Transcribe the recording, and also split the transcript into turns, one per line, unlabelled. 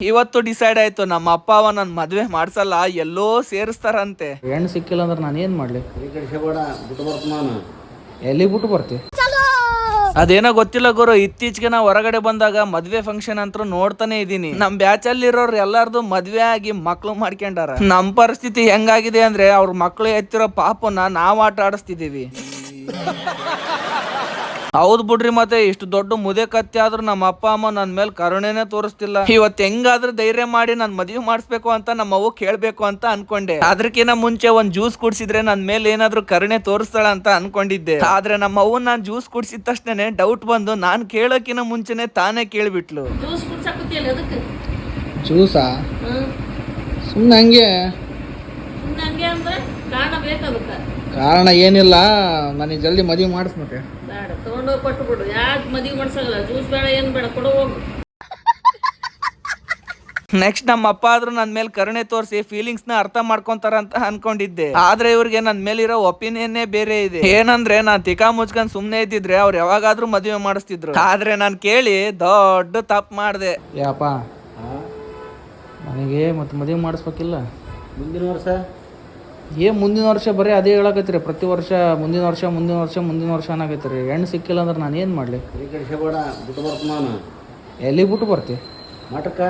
ಇವತ್ತು ಡಿಸೈಡ್ ಆಯ್ತು, ನಮ್ಮ ಅಪ್ಪ ಅವ ನನ್ ಮದ್ವೆ ಮಾಡ್ಸಲ್ಲ, ಎಲ್ಲೋ ಸೇರಿಸ್ತಾರಂತೆ.
ಹೆಣ್ಣು ಸಿಕ್ಕಿಲ್ಲ ಅಂದ್ರೆ ನಾನು ಏನ್ ಮಾಡ್ಲಿ? ಎಲ್ಲಿ ಬಿಟ್ಟು ಬರ್ತಿ?
ಅದೇನೋ ಗೊತ್ತಿಲ್ಲ ಗುರು, ಇತ್ತೀಚೆಗೆ ನಾ ಹೊರಗಡೆ ಬಂದಾಗ ಮದ್ವೆ ಫಂಕ್ಷನ್ ಅಂತ ನೋಡ್ತಾನೆ ಇದೀನಿ. ನಮ್ ಬ್ಯಾಚ್ ಅಲ್ಲಿ ಇರೋರು ಎಲ್ಲಾರ್ದು ಮದ್ವೆ ಆಗಿ ಮಕ್ಳು ಮಾಡ್ಕೊಂಡಾರ. ನಮ್ ಪರಿಸ್ಥಿತಿ ಹೆಂಗಾಗಿದೆ ಅಂದ್ರೆ ಅವ್ರ ಮಕ್ಳು ಎತ್ತಿರೋ ಪಾಪನ ನಾವ್ ಆಟ ಆಡಿಸ್ತಿದೀವಿ. ಹೌದ್ ಬಿಡ್ರಿ, ಮತ್ತೆ ಇಷ್ಟು ದೊಡ್ಡ ಮುದೆ ಕತ್ತಿ ಆದ್ರೂ ನಮ್ಮ ಅಪ್ಪ ಅಮ್ಮ ನನ್ ಮೇಲೆ ಕರುಣೆನೆ ತೋರಿಸ್ತಿಲ್ಲ. ಇವತ್ ಹೆಂಗಾದ್ರೂ ಧೈರ್ಯ ಮಾಡಿ ನನ್ ಮದ್ವೆ ಮಾಡಿಸ್ಬೇಕು ಅಂತ ನಮ್ಮ ಅವ್ವ ಕೇಳ್ಬೇಕು ಅಂತ ಅನ್ಕೊಂಡೆ. ಅದ್ರಕಿನ ಮುಂಚೆ ಒಂದ್ ಜ್ಯೂಸ್ ಕುಡ್ಸಿದ್ರೆ ನನ್ ಮೇಲೆ ಏನಾದ್ರು ಕರುಣೆ ತೋರಿಸ್ತಾಳ ಅಂತ ಅನ್ಕೊಂಡಿದ್ದೆ. ಆದ್ರೆ ನಮ್ಮ ಅವ್ವ ನಾನ್ ಜ್ಯೂಸ್ ಕುಡ್ಸಿದ ತಕ್ಷಣ ಡೌಟ್ ಬಂದು ನಾನ್ ಕೇಳೋಕಿನ ಮುಂಚೆನೆ ತಾನೇ ಕೇಳ್ಬಿಟ್ಲು.
ಜ್ಯೂಸಾ? ಸುಮ್ನೆ ಹಂಗೆ. ಕಾರಣ ಏನಿಲ್ಲ, ನನಗೆ ಜಲ್ದಿ ಮದುವೆ ಮಾಡಿಸ್. ಮತ್ತೆ
ತಗೊಂಡೋಗಿ ಕೊಟ್ಟು ಬಿಡು. ಯಾಕೆ ಮದುವೆ ಮಾಡ್ಸಲ್ಲ? ಜ್ಯೂಸ್ ಬೇಡ, ಏನು ಬೇಡ, ಕೊಡು ಹೋಗು.
ನೆಕ್ಸ್ಟ್ ನಮ್ಮ ಅಪ್ಪ ಆದ್ರೂ ನನ್ ಮೇಲೆ ಕರುಣೆ ತೋರಿಸಿ ಫೀಲಿಂಗ್ಸ್ ನ ಅರ್ಥ ಮಾಡ್ಕೊಂತಾರ ಅಂತ ಅನ್ಕೊಂಡಿದ್ದೆ. ಆದ್ರೆ ಇವ್ರಿಗೆ ನನ್ ಮೇಲೆ ಇರೋ ಒಪಿನಿಯನ್ನೇ ಬೇರೆ ಇದೆ. ಏನಂದ್ರೆ ನಾನ್ ತಿಕಾ ಮುಚ್ಕೊಂಡ್ ಸುಮ್ನೆ ಇದ್ದಿದ್ರೆ ಅವ್ರು ಯಾವಾಗಾದ್ರೂ ಮದುವೆ ಮಾಡಿಸ್ತಿದ್ರು. ಆದ್ರೆ ನಾನ್ ಕೇಳಿ ದೊಡ್ಡ ತಪ್ಪು ಮಾಡ್ದೆ.
ಅಪ್ಪ, ನನಗೆ ಮತ್ತೆ ಮದುವೆ ಮಾಡಿಸ್ಬೇಕಿಲ್ಲ
ಮುಂದಿನ ವರ್ಷ.
ಮುಂದಿನ ವರ್ಷ ಬರೀ ಅದೇ ಹೇಳಕತ್ತೀರಿ ಪ್ರತಿ ವರ್ಷ. ಮುಂದಿನ ವರ್ಷ ಮುಂದಿನ ವರ್ಷ ಮುಂದಿನ ವರ್ಷ ಅನ್ನಕತ್ತೀರಿ. ಹೆಣ್ಣು ಸಿಕ್ಕಿಲ್ಲ ಅಂದ್ರೆ ನಾನು ಏನು ಮಾಡಲಿ?
ಬೇಡ, ಬಿಟ್ಟು ಬರ್ತ ನಾನು.
ಎಲ್ಲಿ ಬಿಟ್ಟು ಬರ್ತಿ?
ಮಠಕ್ಕ.